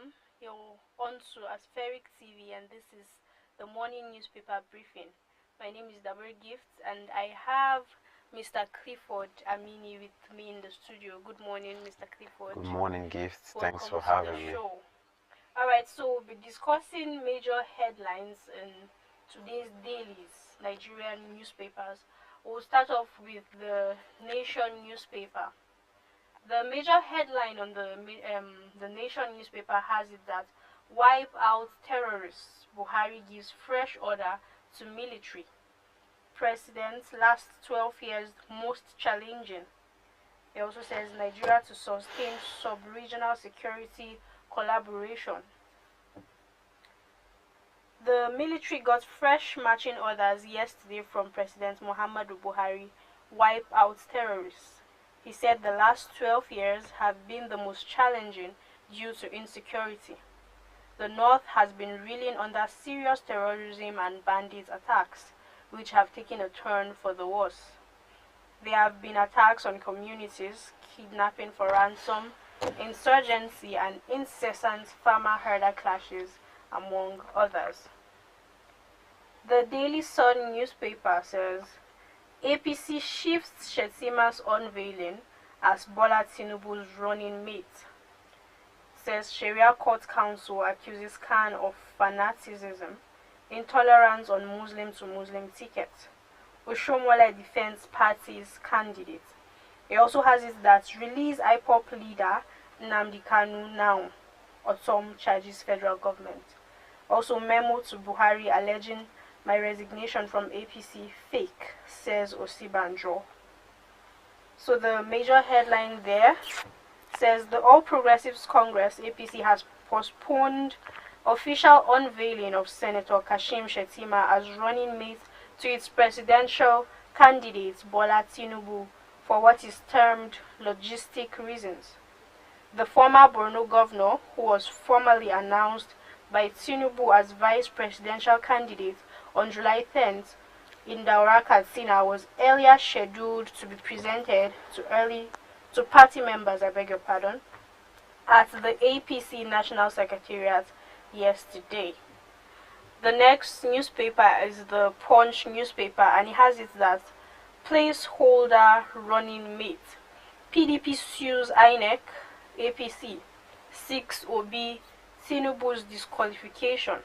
welcome. You're on to Aspheric TV, and this is the morning newspaper briefing. My name is Dabur Gifts, and I have Mr. Clifford Amini with me in the studio. Good morning, Mr. Clifford. Good morning, Gifts. Welcome Thanks for to having the me. show. Alright, so we'll be discussing major headlines in today's dailies, Nigerian newspapers. We'll start off with the Nation newspaper. The major headline on the Nation newspaper has it that wipe out terrorists. Buhari gives fresh order to military. President's last 12 years most challenging. It also says Nigeria to sustain sub-regional security collaboration. The military got fresh marching orders yesterday from President Muhammadu Buhari, wipe out terrorists. He said the last 12 years have been the most challenging due to insecurity. The North has been reeling under serious terrorism and bandit attacks, which have taken a turn for the worse. There have been attacks on communities, kidnapping for ransom, insurgency, and incessant farmer-herder clashes, among others. The Daily Sun newspaper says, APC shifts Shetima's unveiling as Bola Tinubu's running mate. Says Sharia Court Council accuses Khan of fanaticism, intolerance on Muslim-to-Muslim ticket. Oshomola defends party's candidate. It also has it that release IPOP leader Nnamdi Kanu now. Otom charges federal government. Also memo to Buhari alleging my resignation from APC fake, says Osibanjo. So the major headline there says the All Progressives Congress APC has postponed official unveiling of Senator Kashim Shettima as running mate to its presidential candidate Bola Tinubu for what is termed logistic reasons. The former Borno governor, who was formally announced by Tinubu as vice presidential candidate on July 10th in Daura, Katsina, was earlier scheduled to be presented to party members, at the APC National Secretariat yesterday. The next newspaper is the Punch newspaper, and it has it that placeholder running mate. PDP sues INEC, APC seeks Obi Tinubu's disqualification.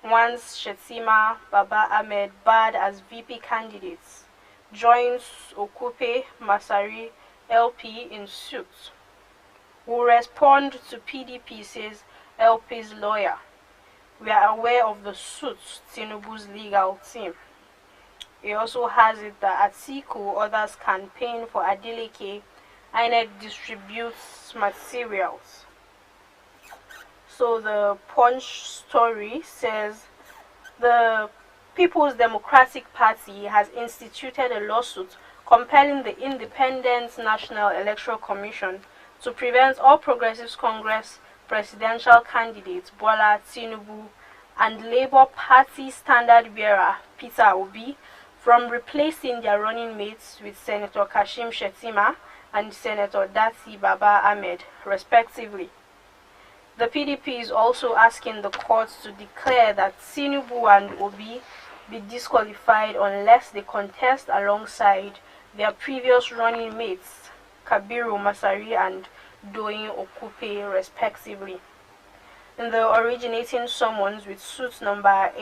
Wants Shettima, Baba Ahmed barred as VP candidates. Joins Okupe Masari LP in suit. Will respond to PDP, says LP's lawyer. We are aware of the suit, Tinubu's legal team. It also has it that Atiku others campaign for Adeleke. INEC distributes materials. So the Punch story says the People's Democratic Party has instituted a lawsuit compelling the Independent National Electoral Commission to prevent All Progressives Congress presidential candidates Bola Tinubu and Labour Party standard bearer Peter Obi from replacing their running mates with Senator Kashim Shettima and Senator Dati Baba Ahmed, respectively. The PDP is also asking the courts to declare that Tinubu and Obi be disqualified unless they contest alongside their previous running mates, Kabiru Masari and Doyin Okupe, respectively. In the originating summons with suit number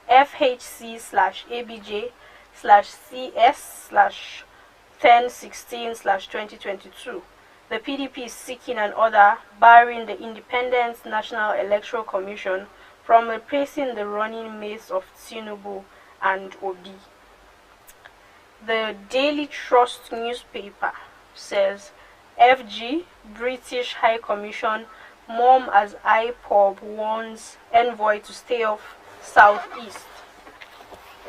FHC/ABJ/CS/1016/2022, the PDP is seeking an order barring the Independent National Electoral Commission from replacing the running mates of Tinubu and Obi. The Daily Trust newspaper says FG, British High Commission, mom as IPOB warns envoy to stay off Southeast.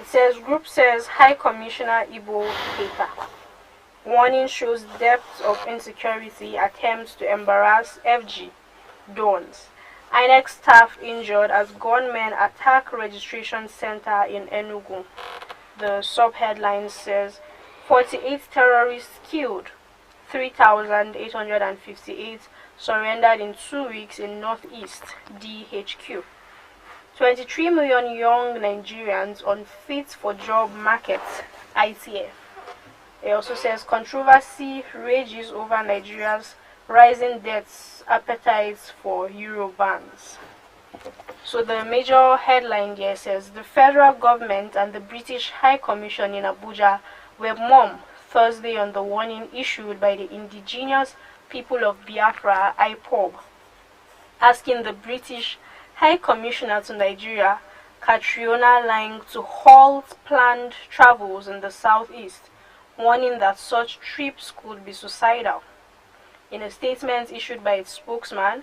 It says group says High Commissioner Igbo paper. Warning shows depth of insecurity, attempts to embarrass FG, dawns. INEC staff injured as gunmen attack registration center in Enugu. The subheadline says 48 terrorists killed, 3,858 surrendered in 2 weeks in Northeast DHQ. 23 million young Nigerians unfit for job market, ITF. It also says controversy rages over Nigeria's rising debts, appetites for Euro bonds. So the major headline here says the federal government and the British High Commission in Abuja were mum Thursday on the warning issued by the indigenous people of Biafra, IPOB, asking the British High Commissioner to Nigeria, Catriona Lang, to halt planned travels in the southeast, warning that such trips could be suicidal. In a statement issued by its spokesman,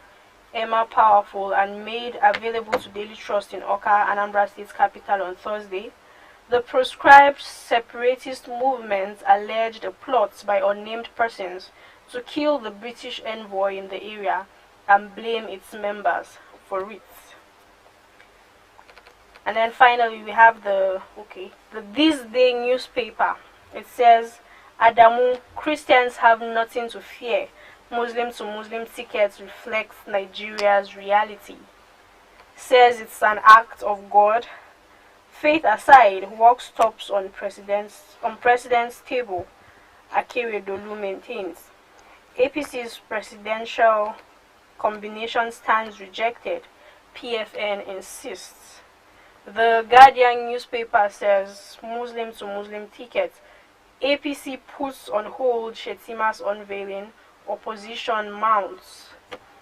Emma Powerful, and made available to Daily Trust in Awka, Anambra State capital, on Thursday, the proscribed separatist movement alleged a plot by unnamed persons to kill the British envoy in the area and blame its members for it. And then finally we have the This Day newspaper. It says, Adamu, Christians have nothing to fear. Muslim to Muslim tickets reflects Nigeria's reality. Says it's an act of God. Faith aside, work stops on president's table, Akere Dolu maintains. APC's presidential combination stands rejected, PFN insists. The Guardian newspaper says Muslim to Muslim tickets. APC puts on hold Shetima's unveiling, opposition mounts.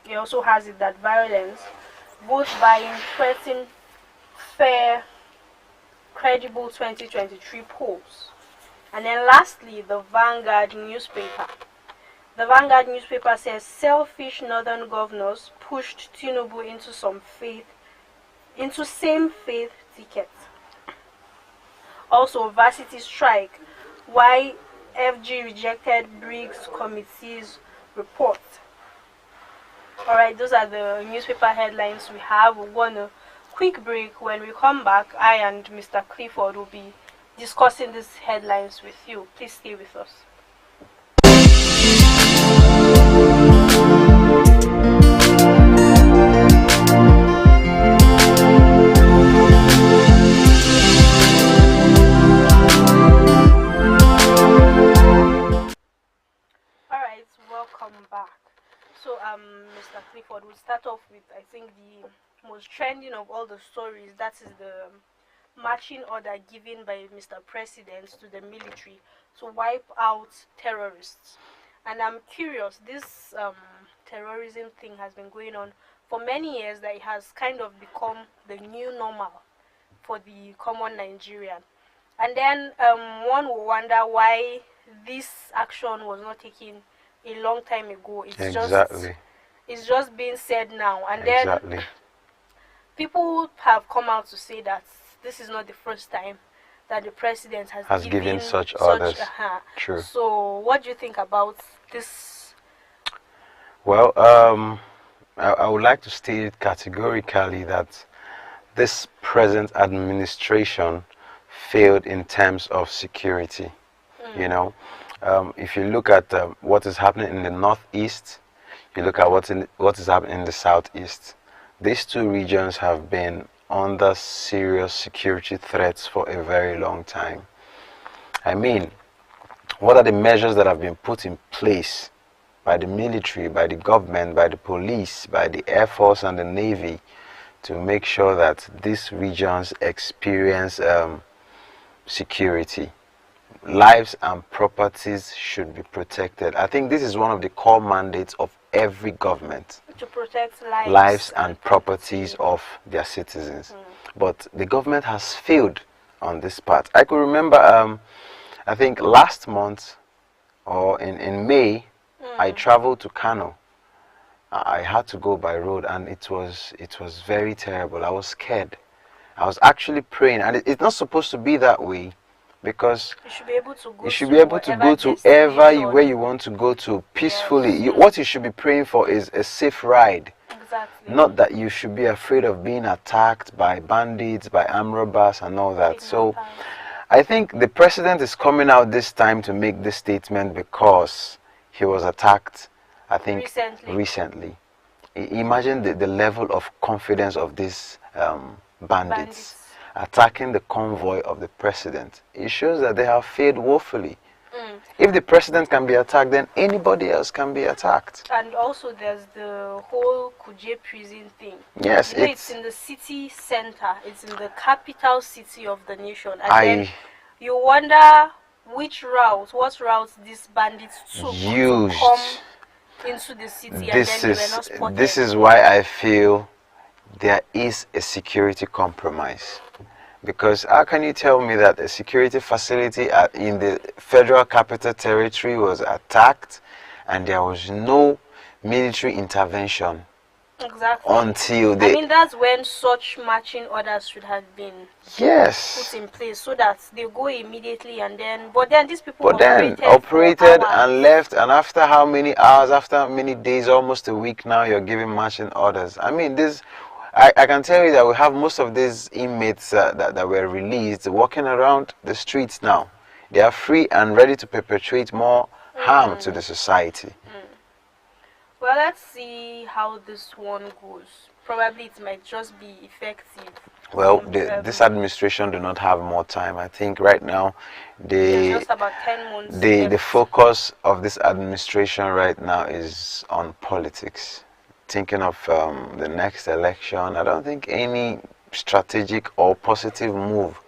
It also has it that violence, vote buying threaten fair, credible 2023 polls. And then lastly, the Vanguard newspaper. The Vanguard newspaper says selfish northern governors pushed Tinubu into same faith ticket. Also, varsity strike. Why FG rejected Briggs Committee's report. Alright, those are the newspaper headlines we have. We'll go on a quick break. When we come back, I and Mr. Clifford will be discussing these headlines with you. Please stay with us. Back. So Mr. Clifford, we'll start off with, I think, the most trending of all the stories. That is the marching order given by Mr. President to the military to wipe out terrorists. And I'm curious, this terrorism thing has been going on for many years, that it has kind of become the new normal for the common Nigerian. And then one will wonder why this action was not taken a long time ago. It's just being said now. And then people have come out to say that this is not the first time that the president has given such orders. True. So what do you think about this? Well, I would like to state categorically that this present administration failed in terms of security. You know, if you look at what is happening in the northeast, you look at what is happening in the southeast. These two regions have been under serious security threats for a very long time. I mean, what are the measures that have been put in place by the military, by the government, by the police, by the Air Force and the Navy to make sure that these regions experience security? Lives and properties should be protected. I think this is one of the core mandates of every government, to protect lives and properties of their citizens. But the government has failed on this part. I could remember, I think last month or in May, I traveled to Kano. I had to go by road, and it was very terrible. I was scared. I was actually praying, and it's not supposed to be that way. Because you should be able to go to where you want to go to peacefully. Yes. What you should be praying for is a safe ride. Exactly. Not that you should be afraid of being attacked by bandits, by armed robbers and all that. So I think the president is coming out this time to make this statement because he was attacked I think recently. Imagine the level of confidence of these bandits attacking the convoy of the president. It shows that they have failed woefully. If the president can be attacked, then anybody else can be attacked. And also there's the whole Kuje prison thing. Yes, it's in the city center. It's in the capital city of the nation. And then you wonder what routes these bandits took to come into the city, and then they were not spotted. This is why I feel there is a security compromise. Because how can you tell me that a security facility in the Federal Capital Territory was attacked and there was no military intervention? Exactly. Until they... I mean, that's when such marching orders should have been put in place, so that they go immediately, and then... But then these people operated and left, and after how many hours, after how many days, almost a week now, you're giving marching orders. I mean, this... I can tell you that we have most of these inmates that were released walking around the streets now. They are free and ready to perpetrate more harm to the society. Well, let's see how this one goes. Probably it might just be effective. Well, this administration do not have more time. I think right now just about 10 months. The focus of this administration right now is on politics. Thinking of the next election, I don't think any strategic or positive move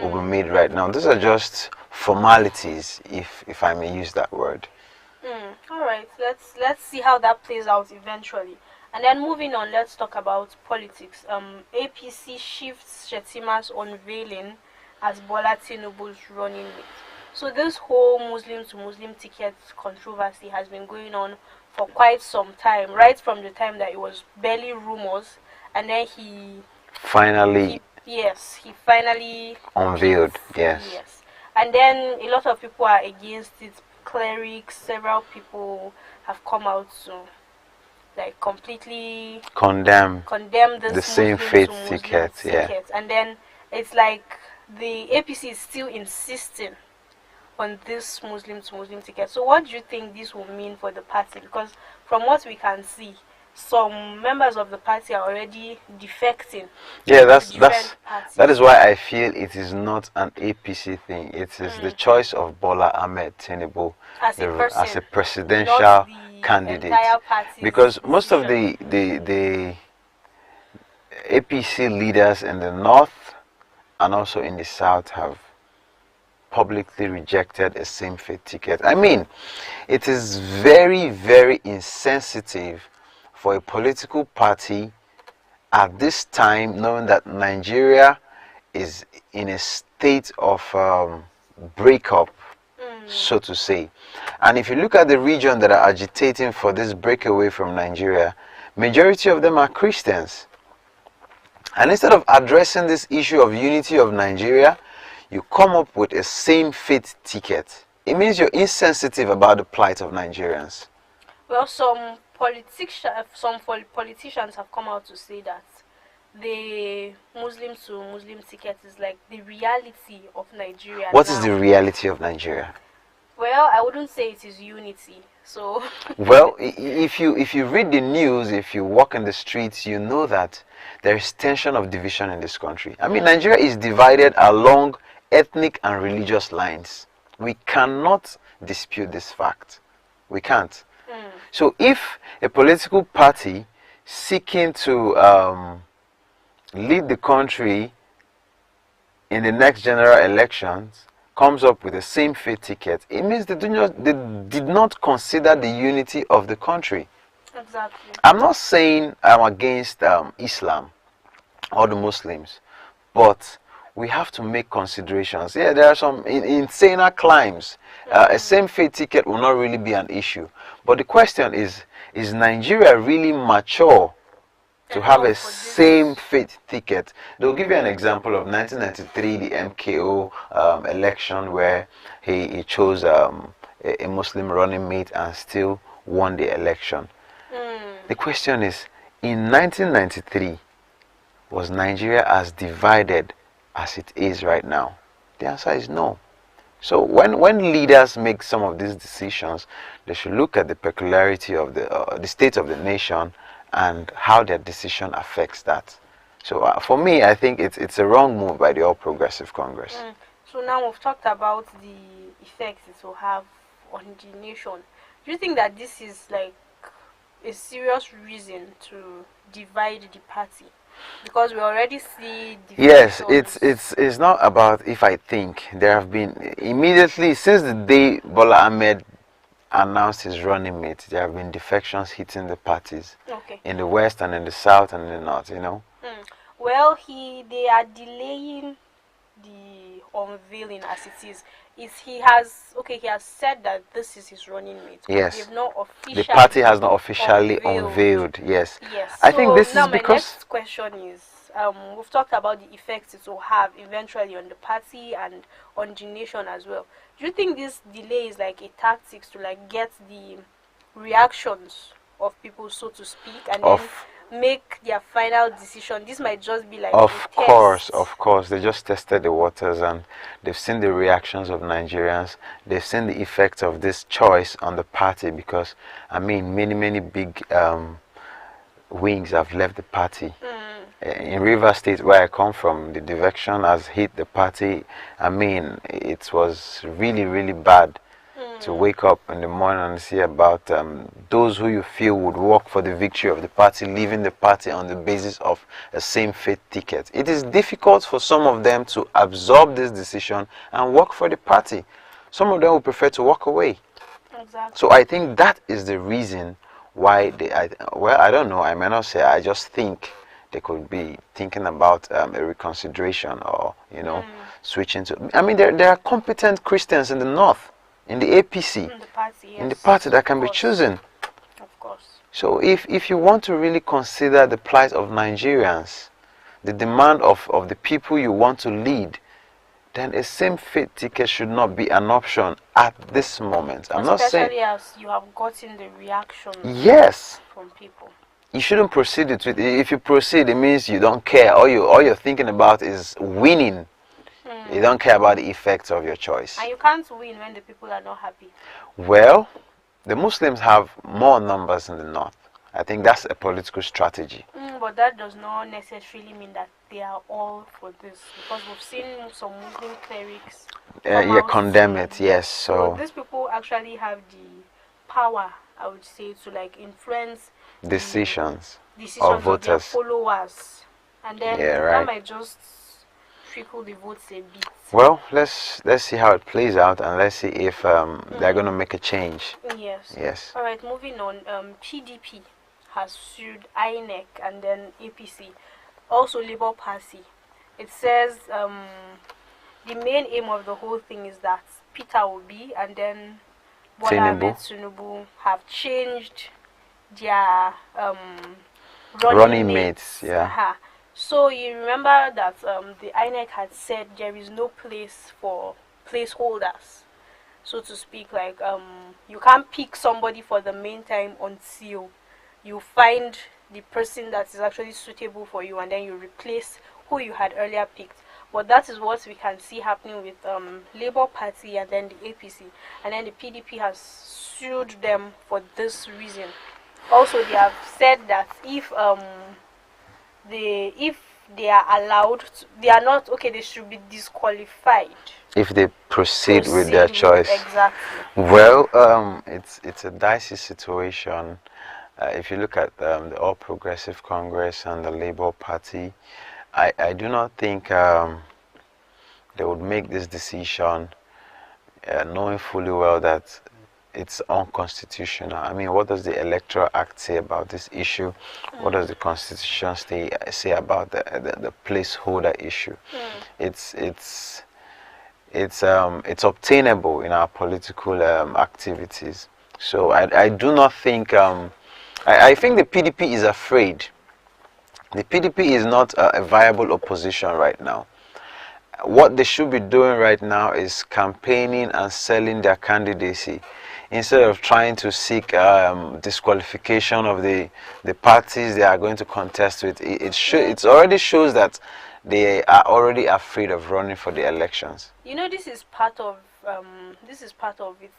will be made right now. These are just formalities, if I may use that word. All right, let's see how that plays out eventually. And then moving on, let's talk about politics. APC shifts Shetima's unveiling as Bola Tinubu's running mate. So this whole Muslim to Muslim ticket controversy has been going on for quite some time, right from the time that it was barely rumors, and then he finally unveiled. Yes. And then a lot of people are against it. Clerics, several people have come out to like completely condemn the same faith ticket. And then it's like the APC is still insisting on this Muslim to Muslim ticket. So what do you think this will mean for the party? Because from what we can see, some members of the party are already defecting. Yeah, that is why I feel it is not an APC thing. It is the choice of Bola Ahmed Tinubu as a presidential candidate. Because most of the APC leaders in the north and also in the south have publicly rejected a same-faith ticket. I mean, it is very, very insensitive for a political party at this time, knowing that Nigeria is in a state of breakup, so to say. And if you look at the region that are agitating for this breakaway from Nigeria, majority of them are Christians. And instead of addressing this issue of unity of Nigeria, you come up with a same-faith ticket. It means you're insensitive about the plight of Nigerians. Well, some politicians have come out to say that the Muslim to Muslim ticket is like the reality of Nigeria. What is the reality of Nigeria? Well, I wouldn't say it is unity. So well, if you read the news, if you walk in the streets, you know that there is tension of division in this country. I mean, Nigeria is divided along ethnic and religious lines. We cannot dispute this fact. We can't. So if a political party seeking to lead the country in the next general elections comes up with the same faith ticket, it means they did not consider the unity of the country. Exactly. I'm not saying I'm against Islam or the Muslims, but we have to make considerations. Yeah, there are some insaner climes. A same faith ticket will not really be an issue. But the question is Nigeria really mature to have a same faith ticket? They'll give you an example of 1993, the MKO election, where he chose a Muslim running mate and still won the election. The question is, in 1993, was Nigeria as divided as it is right now? The answer is no. So when leaders make some of these decisions, they should look at the peculiarity of the state of the nation and how their decision affects that. So for me, I think it's a wrong move by the All Progressive Congress. So now we've talked about the effects it will have on the nation. Do you think that this is like a serious reason to divide the party? Because we already see Yes, divisions. it's not about if I think. There have been immediately since the day Bola Ahmed announced his running mate, there have been defections hitting the parties in the west and in the south and in the north. You know. Well, they are delaying the unveiling as it is. He has said that this is his running mate. Yes. They've not officially The party has not officially unveiled. Yes. Yes. I think this is because my next question is we've talked about the effects it will have eventually on the party and on the nation as well. Do you think this delay is like a tactics to like get the reactions of people, so to speak, and then make their final decision? This might just be like of course, they just tested the waters and they've seen the reactions of Nigerians. They've seen the effects of this choice on the party, because I mean many big wings have left the party. In Rivers State, where I come from, the defection has hit the party. I mean, it was really bad to wake up in the morning and see about those who you feel would work for the victory of the party leaving the party on the basis of a same faith ticket. It is difficult for some of them to absorb this decision and work for the party. Some of them would prefer to walk away. Exactly. So I think that is the reason why well, I don't know, I may not say, I just think they could be thinking about a reconsideration, or switching to. I mean, there are competent Christians in the north, in the APC, in the party, yes, in the party that can be chosen. Of course. So if you want to really consider the plight of Nigerians, the demand of the people you want to lead, then a same faith ticket should not be an option at this moment. I'm not saying, especially as you have gotten the reaction. Yes. From people. You shouldn't proceed it with. If you proceed, it means you don't care. All you're thinking about is winning. You don't care about the effects of your choice. And you can't win when the people are not happy. Well, the Muslims have more numbers in the north. I think that's a political strategy. But that does not necessarily mean that they are all for this, because we've seen some Muslim clerics condemn it. Yes. So these people actually have the power, I would say, to like influence decisions of voters, their followers, and then that might just trickle the votes a bit. Well, let's see how it plays out, and let's see if they're going to make a change. Yes. All right, moving on. PDP has sued INEC and then APC, also Labour Party. It says the main aim of the whole thing is that Peter Obi and then Bola Ahmed Tinubu have changed their running mates. Yeah. So you remember that the INEC had said there is no place for placeholders, so to speak. Like you can't pick somebody for the main time until you find the person that is actually suitable for you, and then you replace who you had earlier picked. But that is what we can see happening with Labour Party and then the APC, and then the PDP has sued them for this reason. Also, they have said that if they are allowed to, they are not okay, they should be disqualified if they proceed with their choice. Exactly. Well, it's a dicey situation. If you look at the All Progressive Congress and the Labour Party, I do not think they would make this decision knowing fully well that it's unconstitutional. I mean, what does the Electoral Act say about this issue? What does the Constitution say about the placeholder issue? It's obtainable in our political activities. So I do not think. I think the PDP is afraid. The PDP is not a viable opposition right now. What they should be doing right now is campaigning and selling their candidacy, instead of trying to seek disqualification of the parties they are going to contest with. It already shows that they are already afraid of running for the elections. You know, this is part of this is part of it.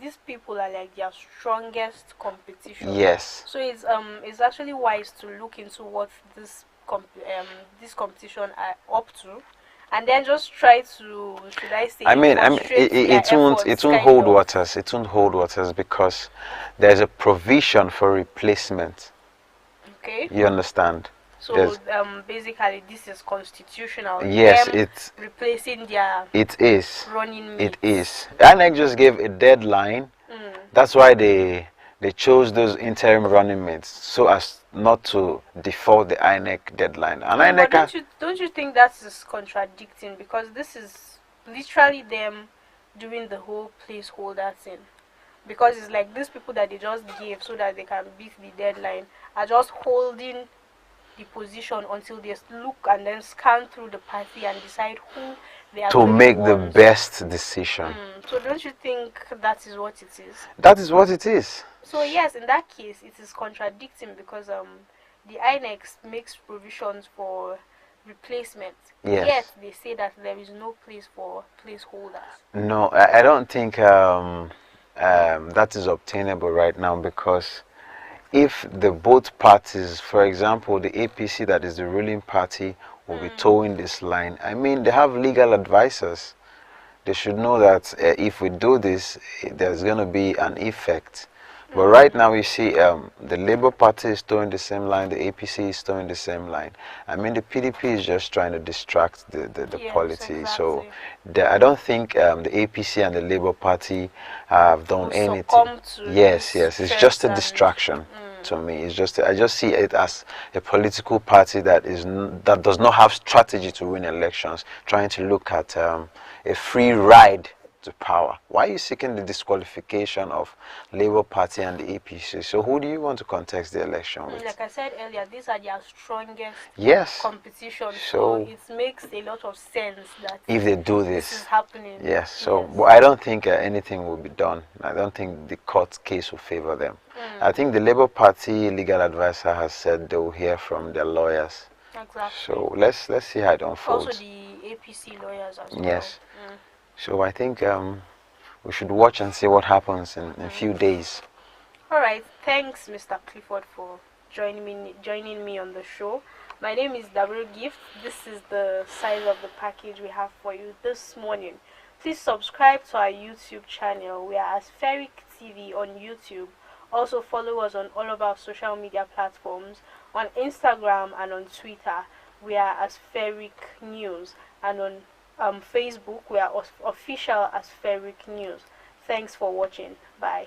These people are like their strongest competition. Yes. So it's actually wise to look into what this competition are up to, and then just try to, should I say, it won't hold waters. It won't hold waters because there's a provision for replacement. Okay. You understand? So basically, this is constitutional. Yes, it's replacing their. It is running mates. It is. INEC just gave a deadline. That's why they chose those interim running mates so as not to default the INEC deadline. And INEC don't you think that is contradicting, because this is literally them doing the whole placeholder thing? Because it's like these people that they just gave so that they can beat the deadline are just holding the position until they look and then scan through the party and decide who they are to make the best decision. So don't you think that is what it is? That is what it is. So yes, in that case, it is contradicting because the INEC makes provisions for replacement. Yes. Yet they say that there is no place for placeholders. No, I don't think that is obtainable right now, because if the both parties, for example, the APC, that is the ruling party, will be towing this line, I mean, they have legal advisors. They should know that if we do this, there's going to be an effect. But right now, you see, the Labour Party is towing the same line, the APC is towing the same line. I mean, the PDP is just trying to distract the yes, polity. Exactly. So I don't think the APC and the Labour Party have done anything. Yes, it's just a distraction. To me, it's just, I just see it as a political party that does not have strategy to win elections, trying to look at a free ride to power. Why are you seeking the disqualification of Labour Party and the APC? So who do you want to contest the election with? Like I said earlier, these are their strongest competition. So it makes a lot of sense that if they do this is happening. Yes. So but I don't think anything will be done. I don't think the court case will favor them. I think the Labour Party legal advisor has said they will hear from their lawyers. Exactly. So let's see how it unfolds. Also the APC lawyers as well. Yes. So I think we should watch and see what happens in a few days. All right. Thanks, Mr. Clifford, for joining me on the show. My name is Dabru Gift. This is the size of the package we have for you this morning. Please subscribe to our YouTube channel. We are Aspheric TV on YouTube. Also follow us on all of our social media platforms. On Instagram and on Twitter, we are Aspheric News. And on Facebook, we are official Aspheric News. Thanks for watching. Bye.